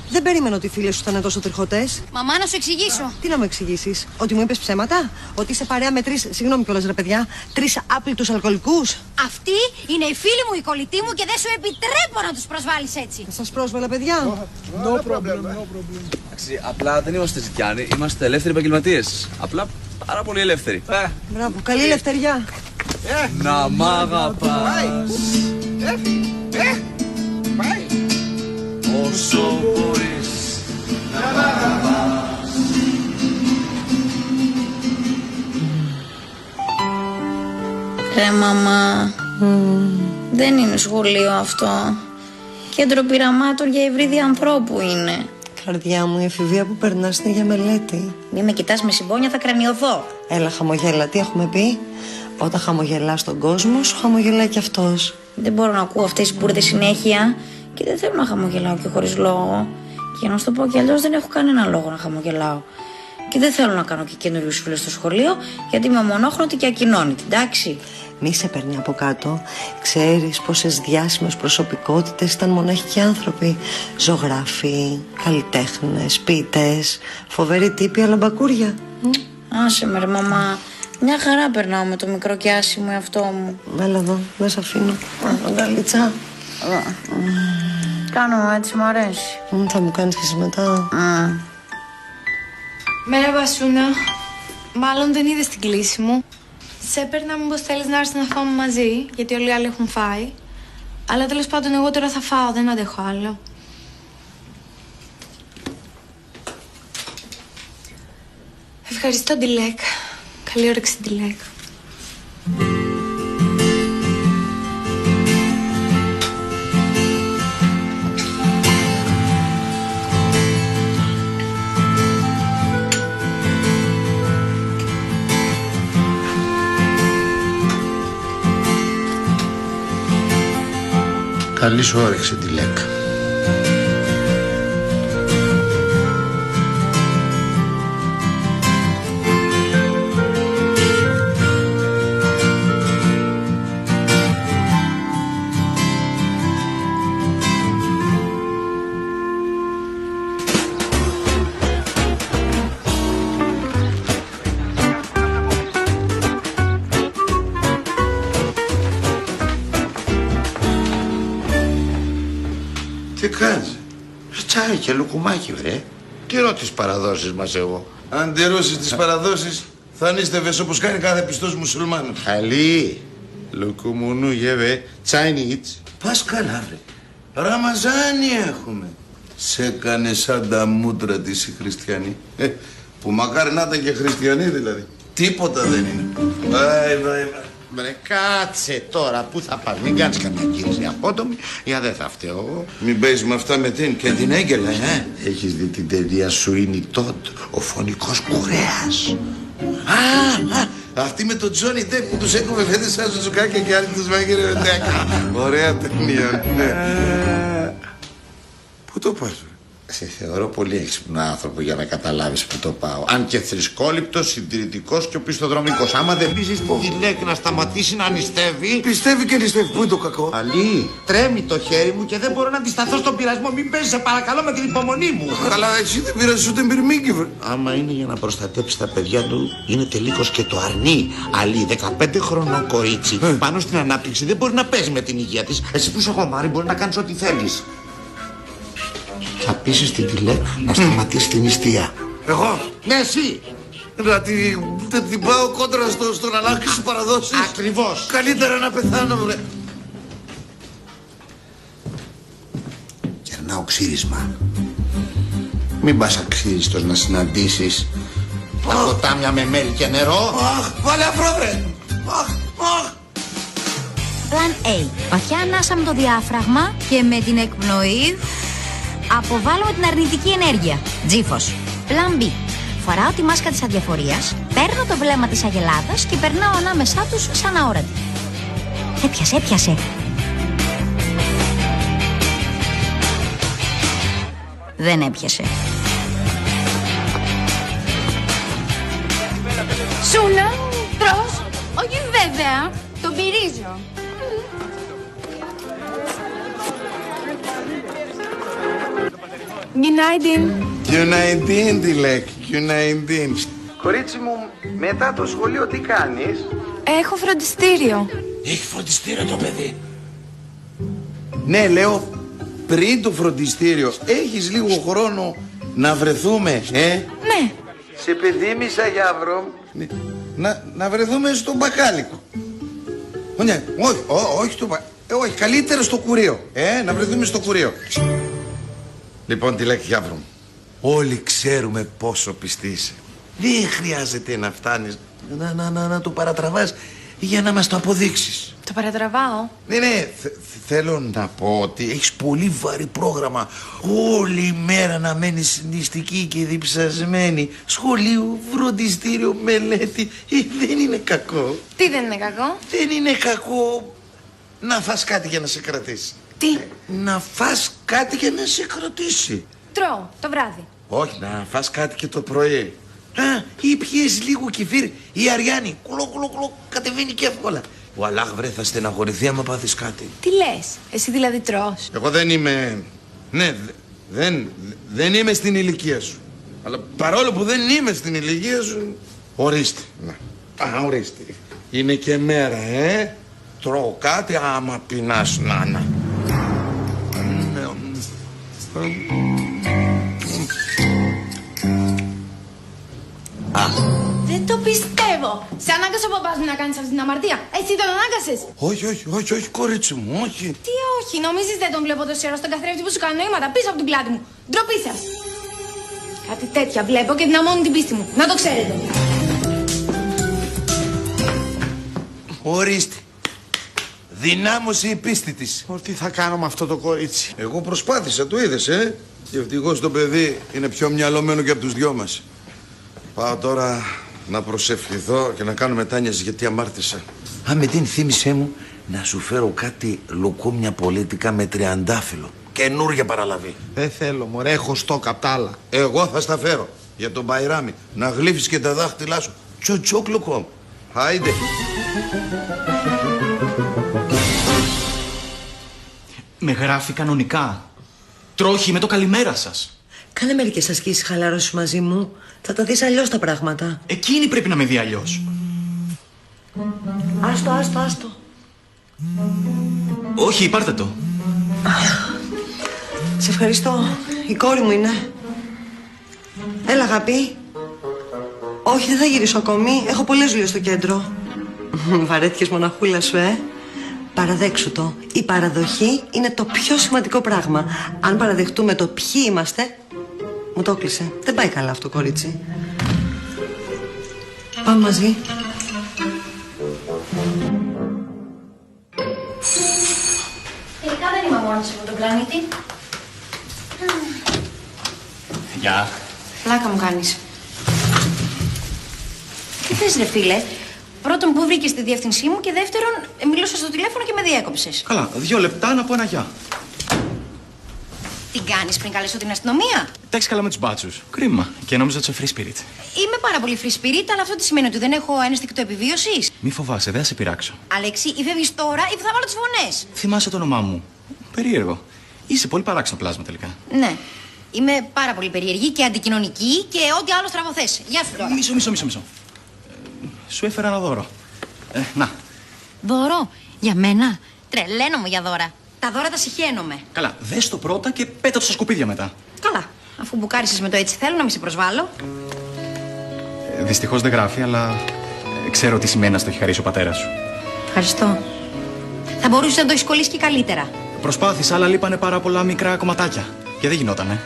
Δεν περίμενα ότι οι φίλες σου ήταν τόσο τριχωτές. Μαμά, να σου εξηγήσω. Τι να μου εξηγήσεις? Ότι μου είπες ψέματα? Ότι είσαι παρέα με 3, συγγνώμη κιόλας ρε παιδιά, 3 άπλητους αλκοολικούς? Αυτή είναι η φίλη μου, η κολλητή μου και δεν σου επιτρέπω να τους προσβάλλεις έτσι. Σας πρόσβαλα, παιδιά. No problem. Εντάξει, απλά δεν είμαστε ζητιάνοι, είμαστε ελεύθεροι επαγγελματίες. Απλά πάρα πολύ ελεύθεροι. Μπράβο, καλή ελευθεριά. Να μ' αγαπάς όσο μπορείς να μ' αγαπάς. Ρε μαμά, δεν είναι σχολείο αυτό. Κέντρο πειραμάτων για υβρίδια ανθρώπου είναι. Καρδιά μου, η εφηβεία που περνάς είναι για μελέτη. Μη με κοιτάς με συμπόνια, θα κρανιωθώ. Έλα, χαμογέλα, τι έχουμε πει? Όταν χαμογελάς τον κόσμο, σου χαμογελάει κι αυτός. Δεν μπορώ να ακούω αυτές τις μπουρδες συνέχεια και δεν θέλω να χαμογελάω και χωρίς λόγο. Και για να σου το πω κι αλλιώς, δεν έχω κανένα λόγο να χαμογελάω. Και δεν θέλω να κάνω και καινούριους φίλους στο σχολείο, γιατί είμαι μονόχρωτη και ακοινώνητη, εντάξει. Μη σε παίρνει από κάτω. Ξέρεις πόσες διάσημες προσωπικότητες ήταν μοναχικοί άνθρωποι. Ζωγράφοι, καλλιτέχνες, ποιητές, φοβεροί τύποι, αλλά μπακούρια. Άσε με ρε μαμά. Μια χαρά περνάω με το μικρό και άσημο εαυτό μου. Έλα εδώ, δεν σε αφήνω. Αγκαλίτσα. Κάνω έτσι, μου αρέσει. Θα μου κάνεις και εσύ μετά. Μέρα Βασούνα. Μάλλον δεν είδες την κλίση μου. Σε έπαιρνα μήπως θέλεις να έρθεις να φάμε μαζί, γιατί όλοι οι άλλοι έχουν φάει. Αλλά τέλος πάντων εγώ τώρα θα φάω, δεν αντέχω άλλο. Ευχαριστώ Ντιλέκ. Καλή όρεξη Ντιλέκ. Καλή σου όρεξη, Ντιλέκ. Τι κάνεις? Τσάι και λουκουμάκι, βρε. Τηρώ τις παραδόσεις μας εγώ. Αν τηρώσεις τις παραδόσεις, θα νίστευες όπως κάνει κάθε πιστός μουσουλμάνος. Χαλί. Λουκουμουνού γεβε. Τσάινιτς. Πας καλά, βρε. Ραμαζάνι έχουμε. Σε έκανε σαν τα μούτρα της οι χριστιανοί. Που μακάρι να ήταν και χριστιανοί δηλαδή. Τίποτα δεν είναι. Βάι. Μπρε, κάτσε τώρα, πού θα πας, μην κάνεις καμιά κίνηση απότομη, για δεν θα φταίω εγώ. Μην παίζεις με αυτά με την και την Έγκελα, Έχεις δει την ταινία Sweeney Todd, ο φωνικός κουρέας? Αυτή με τον Τζόνι Ντεπ που τους έκοβε φέτες σαν ζουζουκάκια και άλλοι τους μάγειρε με τέκα. Ωραία ταινία, ναι. Πού το πας, βρε? Σε θεωρώ πολύ έξυπνο άνθρωπο για να καταλάβεις που το πάω. Αν και θρησκόληπτος, συντηρητικός και οπισθοδρομικός. άμα δεν πείσεις τη Ντιλέκ να σταματήσει να νηστεύει... Πιστεύει και νηστεύει, πού είναι το κακό? Αλή, τρέμει το χέρι μου και δεν μπορώ να αντισταθώ στον πειρασμό. Μην παίζεις, σε παρακαλώ, με την υπομονή μου. Καλά, εσύ δεν πειράζεις ούτε μπυρμίγκι, βρε. Άμα είναι για να προστατέψει τα παιδιά του, είναι τελείως και το αρνεί. Αλή, 15 χρονών κορίτσι, πάνω στην ανάπτυξη, δεν μπορεί να παίζει με την υγεία της. Εσύ που είσαι γομάρι, μπορεί να κάνεις ό,τι θέλεις. Θα πείσεις την Ντιλέκ να σταματήσει την νηστεία. Εγώ? Ναι, εσύ. Να την πάω κόντρα στον αλλάξει σου παραδόσεις. Ακριβώς. Καλύτερα να πεθάνω, βρε. Κερνάω ξύρισμα. Μην πας αξίριστος να συναντήσεις τα ποτάμια με μέλι και νερό. Βάλε αφρό, βρε. Πλαν A. Βαθιά ανάσα με το διάφραγμα και με την εκπνοή αποβάλλουμε την αρνητική ενέργεια. Τζίφος. Πλαν B. Φοράω τη μάσκα της αδιαφορίας, παίρνω το βλέμμα της αγελάδας και περνάω ανάμεσά τους σαν αόρατη. Έπιασε. Δεν έπιασε. Σούνα, τρως. Όχι βέβαια, τον πυρίζω. Q19, Ντιλέκ, Q19. Κορίτσι μου, μετά το σχολείο τι κάνεις? Έχω φροντιστήριο. Έχει φροντιστήριο το παιδί? Ναι, λέω, πριν το φροντιστήριο, έχεις λίγο χρόνο να βρεθούμε, Ναι. Σε παιδίμησα, Γιάβρο. Να βρεθούμε στο μπακάλικο. Ναι, όχι στο μπακάλικο. Όχι, καλύτερα στο κουρίο. Να βρεθούμε στο κουρίο. Λοιπόν, Ντιλέκ, Γιάβρο, όλοι ξέρουμε πόσο πιστή είσαι. Δεν χρειάζεται να φτάνεις να το παρατραβάς για να μας το αποδείξεις. Το παρατραβάω. Ναι, θέλω να πω ότι έχεις πολύ βαρύ πρόγραμμα. Όλη η μέρα να μένεις νηστική και διψασμένη. Σχολείο, φροντιστήριο, μελέτη. Δεν είναι κακό. Τι δεν είναι κακό? Δεν είναι κακό να φας κάτι για να σε κρατήσει. Τι? Να φας κάτι για να σε κρατήσει. Τρώω το βράδυ. Όχι, να φας κάτι και το πρωί. Ή πιες λίγο κεφίρ. Η Αριάννη, κουλο, κατεβαίνει και εύκολα. Ο Αλάχ, βρε, θα στεναχωρηθεί άμα πάθεις κάτι. Τι λες, εσύ δηλαδή τρως? Εγώ δεν είμαι... Ναι, δεν είμαι στην ηλικία σου. Αλλά παρόλο που δεν είμαι στην ηλικία σου... Ορίστε. Ορίστε. Είναι και μέρα, Τρώω κάτι άμα πεινάς, Νάνα. Δεν το πιστεύω. Σε ανάγκασε ο παπάς μου να κάνεις αυτή την αμαρτία. Εσύ τον ανάγκασες? Όχι, κορίτσι μου, όχι. Τι όχι, νομίζεις δεν τον βλέπω τόση ώρα στον καθρέφτη που σου κάνω νοήματα πίσω από την πλάτη μου. Ντροπή σας. Κάτι τέτοια βλέπω και δυναμώνει την πίστη μου. Να το ξέρετε. Ορίστε. Δυνάμωσε η πίστη της. Τι θα κάνω με αυτό το κορίτσι? Εγώ προσπάθησα, το είδες, Και ευτυχώς το παιδί είναι πιο μυαλωμένο και από τους δυο μας. Πάω τώρα να προσευχηθώ και να κάνω μετάνοιες γιατί αμάρτησα. Με την θύμισέ μου να σου φέρω κάτι λουκούμια πολίτικα με τριαντάφυλλο. Καινούρια παραλαβή. Δεν θέλω, μωρέ, έχω στόκ απ' τα άλλα. Εγώ θα στα φέρω για τον Μπαϊράμι. Να γλύφεις και τα δάχτυλά σου. Τσοτσόκ λουκόμ. Άιντε. Με γράφει κανονικά. Τρόχει με το καλημέρα σας. Κάνε μερικές ασκήσεις χαλάρωσης μαζί μου. Θα τα δεις αλλιώς τα πράγματα. Εκείνη πρέπει να με δει αλλιώς. Άστο. Όχι, πάρτε το. Σε ευχαριστώ. Η κόρη μου είναι. Έλα, αγάπη. Όχι, δεν θα γυρίσω ακόμη. Έχω πολλές δουλειές στο κέντρο. Βαρέθηκες μοναχούλα σου, Παραδέξου το. Η παραδοχή είναι το πιο σημαντικό πράγμα. Αν παραδεχτούμε το ποιοι είμαστε... Μου το έκλεισε. Δεν πάει καλά αυτό, κορίτσι. Πάμε μαζί. Τελικά δεν είμαι μόνη σε αυτόν τον πλανήτη. Γεια. Πλάκα μου κάνεις. Τι θες, ρε φίλε? Πρώτον, που βρήκες τη διεύθυνσή μου και δεύτερον, μιλούσα στο τηλέφωνο και με διέκοψες. Καλά, 2 λεπτά να πω ένα γεια. Τι κάνεις πριν καλέσω την αστυνομία? Τα έχεις καλά με τους μπάτσους. Κρίμα. Και νόμιζα ότι είσαι free spirit. Είμαι πάρα πολύ free spirit, αλλά αυτό τι σημαίνει, ότι δεν έχω ένστικτο επιβίωσης? Μη φοβάσαι, δεν θα σε πειράξω. Αλέξη, ή φεύγεις τώρα ή θα βάλω τις φωνές. Θυμάσαι το όνομά μου. Περίεργο. Είσαι πολύ παράξενο πλάσμα τελικά. Ναι. Είμαι πάρα πολύ περίεργη και αντικοινωνική και ό,τι άλλο στραβοθές. Γεια σου τώρα. Μισό. Σου έφερα ένα δώρο. Να. Δώρο? Για μένα? Τρελαίνομαι για δώρα. Τα δώρα τα συχαίνομαι. Καλά, δες το πρώτα και πέτα το στα σκουπίδια μετά. Καλά. Αφού μπουκάρισες με το έτσι θέλω, να μην σε προσβάλλω. Δυστυχώς δεν γράφει, αλλά ξέρω τι σημαίνει να στο έχει χαρίσει ο πατέρας σου. Ευχαριστώ. Θα μπορούσε να το έχεις κολλήσει και καλύτερα. Προσπάθησα, αλλά λείπανε πάρα πολλά μικρά κομματάκια. Και δεν γινότανε.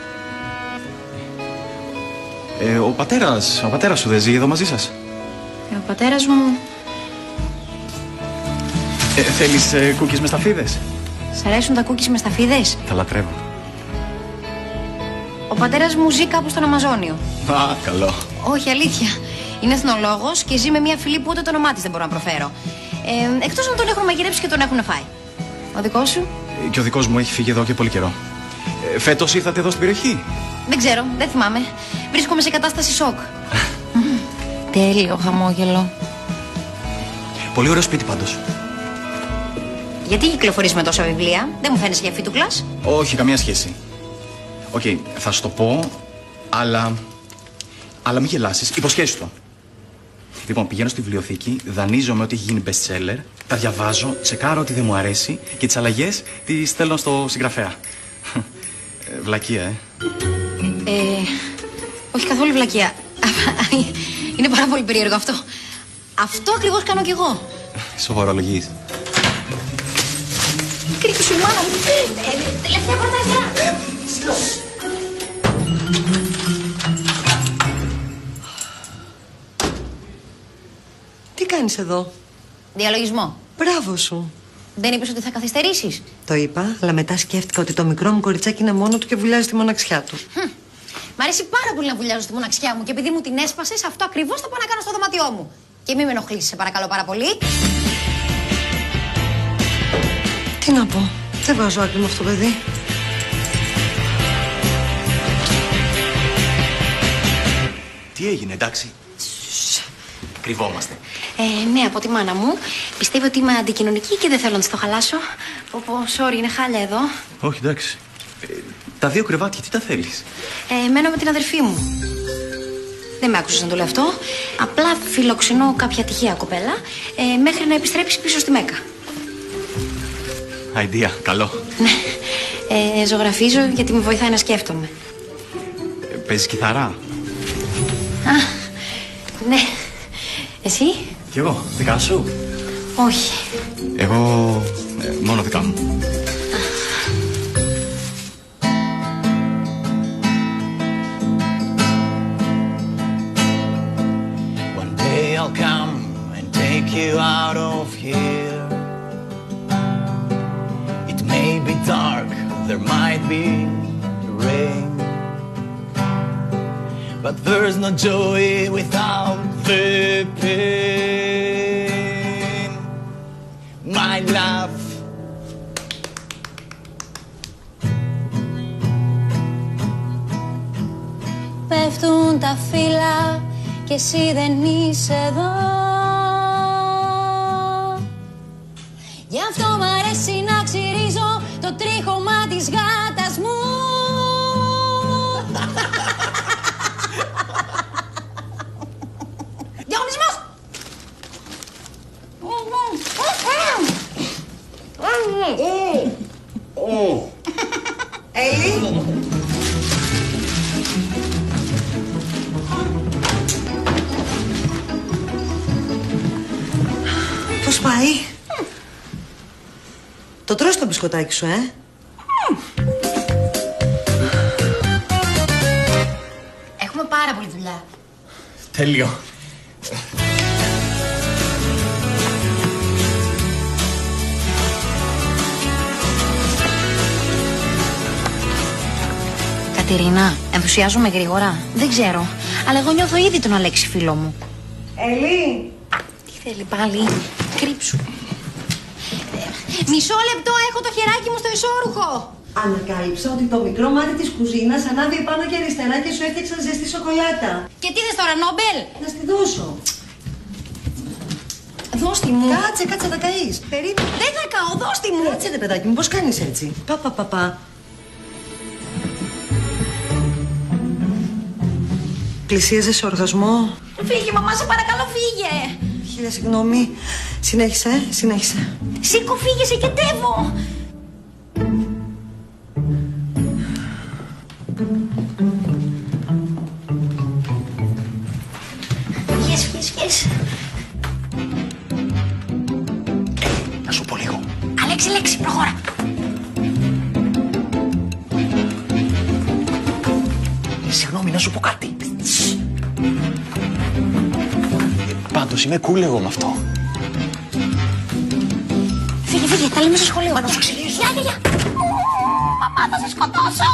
Ο πατέρας σου δεν ζει εδώ μαζί σας? Ο πατέρας μου... Θέλεις κούκκις με σταφίδες? Σ' αρέσουν τα κούκκις με σταφίδες? Τα λατρεύω. Ο πατέρας μου ζει κάπου στον Αμαζόνιο. Α, καλό. Όχι, αλήθεια. Είναι εθνολόγος και ζει με μια φιλή που ούτε το όνομά της δεν μπορώ να προφέρω. Εκτός να τον έχουν μαγειρέψει και τον έχουν φάει. Ο δικός σου? Και ο δικός μου έχει φύγει εδώ και πολύ καιρό. Φέτος ήρθατε εδώ στην περιοχή? Δεν ξέρω, δεν θυμάμαι. Βρίσκομαι σε κατάσταση σοκ. Τέλειο χαμόγελο. Πολύ ωραίο σπίτι πάντως. Γιατί κυκλοφορείς με τόσα βιβλία? Δεν μου φαίνεσαι για φίτουκλας? Όχι, καμία σχέση. Οκ, θα σου το πω, αλλά μην γελάσεις. Υποσχέσου το. Λοιπόν, πηγαίνω στη βιβλιοθήκη, δανείζομαι ότι έχει γίνει best seller, τα διαβάζω, τσεκάρω ότι δεν μου αρέσει και τις αλλαγές τις στέλνω στο συγγραφέα. Βλακεία, Όχι καθόλου βλακεία. Είναι πάρα πολύ περίεργο αυτό. Αυτό ακριβώς κάνω κι εγώ. Σοβαρολογείς. Κρύφου σου η μάνα μου. Τελευταία πρωταγιά. Τι κάνεις εδώ? Διαλογισμό. Μπράβο σου. Δεν είπες ότι θα καθυστερήσεις? Το είπα, αλλά μετά σκέφτηκα ότι το μικρό μου κοριτσάκι είναι μόνο του και βουλιάζει τη μοναξιά του. Μ' αρέσει πάρα πολύ να βουλιάζω στη μοναξιά μου και επειδή μου την έσπασες, αυτό ακριβώς θα πάω να κάνω στο δωμάτιό μου. Και μην με ενοχλήσεις, σε παρακαλώ πάρα πολύ. Τι να πω, δεν βάζω άκρη με αυτό το παιδί. Τι έγινε, εντάξει? Κρυβόμαστε. Ναι, από τη μάνα μου. Πιστεύω ότι είμαι αντικοινωνική και δεν θέλω να της το χαλάσω. Sorry, είναι χάλια εδώ. Όχι, εντάξει. Τα δύο κρεβάτια, τι τα θέλεις? Μένω με την αδερφή μου. Δεν με άκουσες να το λέω αυτό. Απλά φιλοξενώ κάποια τυχαία κοπέλα μέχρι να επιστρέψει πίσω στη Μέκα. Idea, καλό. Ναι. Ζωγραφίζω γιατί με βοηθάει να σκέφτομαι. Παίζεις κιθαρά? Α, ναι. Εσύ? Κι εγώ, δικά σου? Όχι. Εγώ μόνο δικά μου. One day I'll come and take you out of here. It may be dark, there might be rain, but there's no joy without the pain. My love. Πέφτουν τα φύλλα και εσύ δεν είσαι εδώ. Γι' αυτό μ' αρέσει να ξυρίζω το τρίχωμα της γάτας μου. Διαγωνισμός! Έλλη! Πώς πάει? Το τρως το μπισκοτάκι σου, Έχουμε πάρα πολύ δουλειά. Τέλειο. Κατερίνα, ενθουσιάζομαι γρήγορα. Δεν ξέρω. Αλλά εγώ νιώθω ήδη τον Αλέξη φίλο μου. Έλλη! Τι θέλει πάλι? Κρύψου. Μισό λεπτό, έχω το χεράκι μου στο ισόρουχο. Ανακάλυψα ότι το μικρό μάτι της κουζίνας ανάβει πάνω και αριστερά και σου έφτιαξα ζεστή σοκολάτα. Και τι θες τώρα, Νόμπελ? Να στη δώσω. Δώσ' τη μου. Κάτσε, θα καείς. Περίμενε. Δεν θα καώ, δώσ' τη μου. Κάτσε ρε παιδάκι μου, πώς κάνεις έτσι? Πα. Πλησίαζε σε οργασμό. Φύγε, μαμά, σε παρακαλώ, φύγε. Χίλια συγγνώμη. Συνέχισε. Σήκω, φύγε, σε κετεύω. Φύγες. Να σου πω λίγο. Αλέξη, προχώρα. Συγγνώμη, να σου πω κάτι. Πάντως είμαι cool εγώ με αυτό. Φύγε, τα λέμε στο σχολείο. Μα να σου εξηγήσω. Γεια. Μαμά, θα σε σκοτώσω.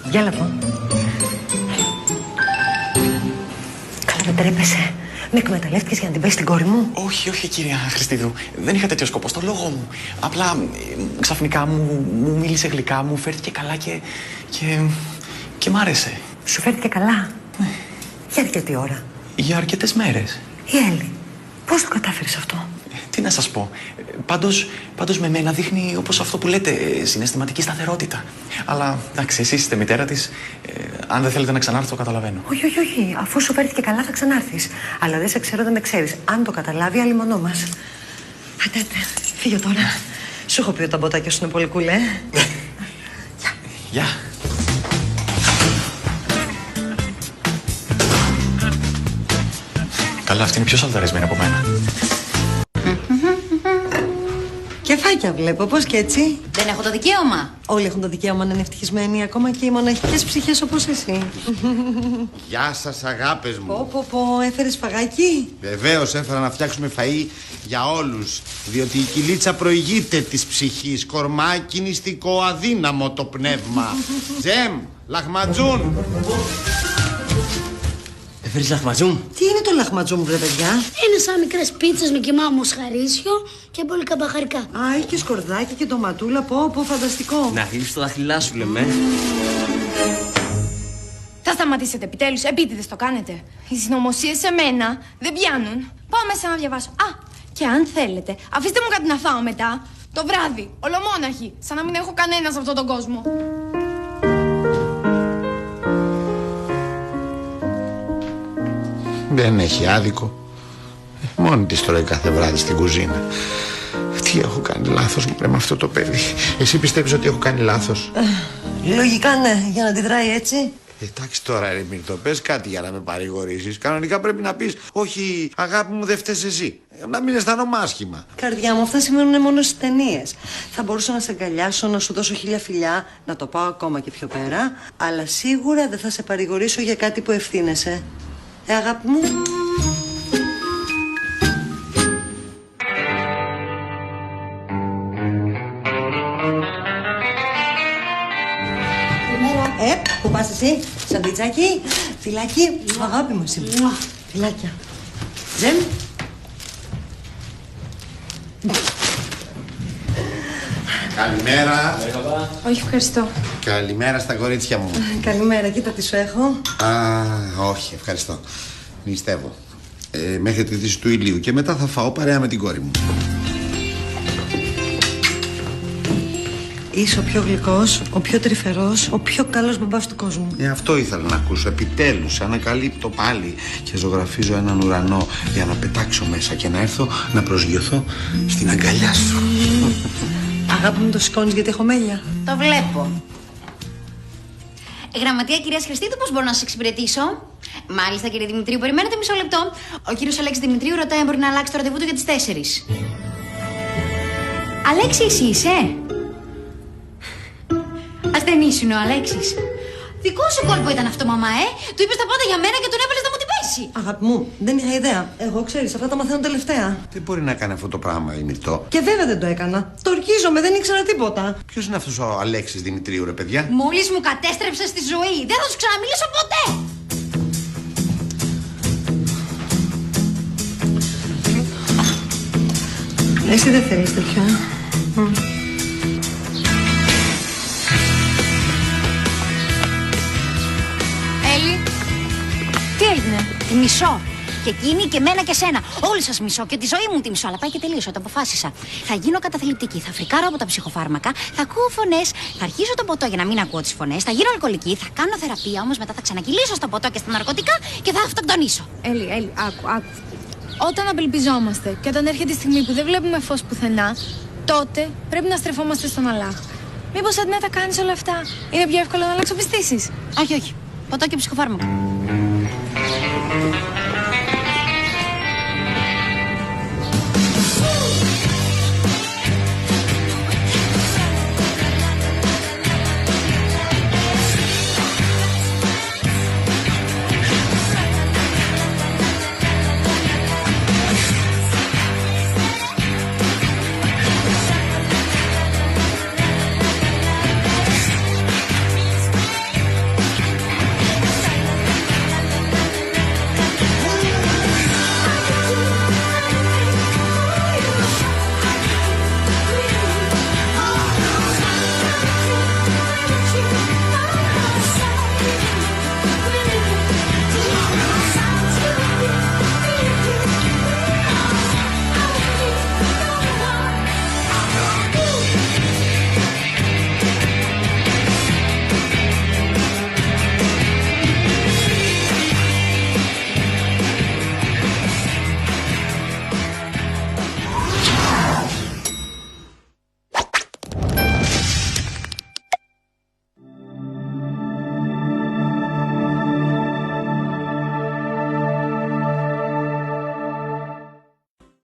Για λεπτό. Καλά, με τρέπεσαι. Με εκμεταλλεύτηκες για να την πέσει την κόρη μου? Όχι, κυρία Χριστίδου. Δεν είχα τέτοιο σκοπό. Στο λόγο μου. Απλά ξαφνικά μου μίλησε γλυκά, μου φέρθηκε καλά και μ' άρεσε. Σου φέρθηκε καλά? Ναι. Για αρκετή ώρα? Για αρκετές μέρες. Η Έλλη, πώς το κατάφερες αυτό? Τι να σας πω. Πάντως με μένα δείχνει όπως αυτό που λέτε, συναισθηματική σταθερότητα. Αλλά εντάξει, εσείς είστε μητέρα της. Αν δεν θέλετε να ξανάρθω, καταλαβαίνω. Όχι. Αφού σου φέρθηκε καλά, θα ξανάρθεις. Αλλά δεν σε ξέρω, δεν με ξέρεις. Αν το καταλάβει, αλλημονό μας. Άντε, φύγε τώρα. Σου έχω πει ότι τα μποτάκια σου είναι πολύ κουλέ. Γεια. Καλά, αυτή είναι πιο σαλταρισμένη από μένα. Και Κεφάκια βλέπω, πώς και έτσι. Δεν έχω το δικαίωμα. Όλοι έχουν το δικαίωμα να είναι ευτυχισμένοι, ακόμα και οι μοναχικές ψυχές όπως εσύ. Γεια σας αγάπες μου. Έφερες φαγάκι? Βεβαίως έφερα να φτιάξουμε φαΐ για όλους. Διότι η κυλίτσα προηγείται της ψυχής. Κορμάκι νηστικό αδύναμο το πνεύμα. Τζεμ, λαχματζούν. Έφερες λαχματζούμ? Τι είναι το λαχματζούμ, βρε παιδιά? Είναι σαν μικρές πίτσες με κιμά μοσχαρίσιο και μπόλικα μπαχαρικά. Α, έχει και σκορδάκι και ντοματούλα. Πω, φανταστικό. Να γλύψεις το δάχτυλά σου, λέμε. Θα σταματήσετε επιτέλους, επίτηδες το κάνετε. Οι συνωμοσίες σε μένα δεν πιάνουν. Πάω μέσα να διαβάσω. Α, και αν θέλετε, αφήστε μου κάτι να φάω μετά. Το βράδυ, ολομόναχη, σαν να μην έχω κανένα σε αυτόν τον κόσμο. Δεν έχει άδικο. Μόνη της τρώει κάθε βράδυ στην κουζίνα. Τι έχω κάνει λάθος μου, με αυτό το παιδί? Εσύ πιστεύεις ότι έχω κάνει λάθος? Λογικά ναι, για να αντιδράει έτσι. Εντάξει τώρα ρε Μύρτο, πες κάτι για να με παρηγορήσεις. Κανονικά πρέπει να πεις, όχι αγάπη μου δεν φταίς εσύ. Να μην αισθάνομαι άσχημα. Καρδιά μου, αυτά σημαίνουν μόνο στις ταινίες. Θα μπορούσα να σε αγκαλιάσω, να σου δώσω 1000 φιλιά, να το πάω ακόμα και πιο πέρα. Αλλά σίγουρα δεν θα σε παρηγορήσω για κάτι που ευθύνεσαι. Αγάπη μου. Πού πας εσύ? Σαντουιτσάκι, φυλάκι, αγάπη μου εσύ. Φυλάκια. Τζεμ. Καλημέρα. Όχι, ευχαριστώ. Καλημέρα στα κορίτσια μου. Καλημέρα, κοίτα τι σου έχω. Α, όχι, ευχαριστώ. Νηστεύω. Μέχρι τη δύση του ηλίου και μετά θα φάω παρέα με την κόρη μου. Είσαι ο πιο γλυκός, ο πιο τρυφερός, ο πιο καλός μπαμπάς του κόσμου. Αυτό ήθελα να ακούσω. Επιτέλους ανακαλύπτω πάλι και ζωγραφίζω έναν ουρανό για να πετάξω μέσα και να έρθω να προσγειωθώ στην αγκαλιά σου. Αγάπη μου, το σηκώνεις γιατί έχω μέλια? Το βλέπω. Γραμματεία κυρίας Χριστίδου, πώς μπορώ να σας εξυπηρετήσω? Μάλιστα κύριε Δημητρίου, περιμένετε μισό λεπτό. Ο κύριος Αλέξης Δημητρίου ρωτάει αν μπορεί να αλλάξει το ραντεβού του για τις 4. Αλέξη, εσύ είσαι? Ασθενής είναι ο Αλέξης. Δικό σου κόλπο ήταν αυτό, μαμά, Του είπες τα πάντα για μένα και τον έβαλες να μου την πέσει. Αγάπη μου, δεν είχα ιδέα. Εγώ ξέρεις, αυτά τα μαθαίνω τελευταία. Δεν μπορεί να κάνει αυτό το πράγμα η Μυρτώ. Και βέβαια δεν το έκανα. Το ορκίζομαι, δεν ήξερα τίποτα. Ποιος είναι αυτός ο Αλέξης Δημητρίου, ρε παιδιά? Μόλις μου κατέστρεψες τη ζωή. Δεν θα σου ξαναμιλήσω ποτέ. Εσύ δεν θέλεις τέτοια. Έλλη, τι έγινε? Τη μισώ. Και εκείνη και μένα και σένα. Όλοι σας μισώ και τη ζωή μου τη μισώ. Αλλά πάει και τελείωσε, το αποφάσισα. Θα γίνω καταθλιπτική, θα φρικάρω από τα ψυχοφάρμακα, θα ακούω φωνές, θα αρχίσω το ποτό για να μην ακούω τις φωνές, θα γίνω αλκοολική, θα κάνω θεραπεία, όμως μετά θα ξανακυλήσω στο ποτό και στα ναρκωτικά και θα αυτοκτονήσω. Έλλη, άκου. Όταν απελπιζόμαστε και όταν έρχεται η στιγμή που δεν βλέπουμε φως πουθενά, τότε πρέπει να στρεφόμαστε στον Αλλάχ. Μήπως αντί να τα κάνεις όλα αυτά, είναι πιο εύκολο να αλλαξοπιστήσεις? Όχι. Ποτό και ψυχοφάρμακα.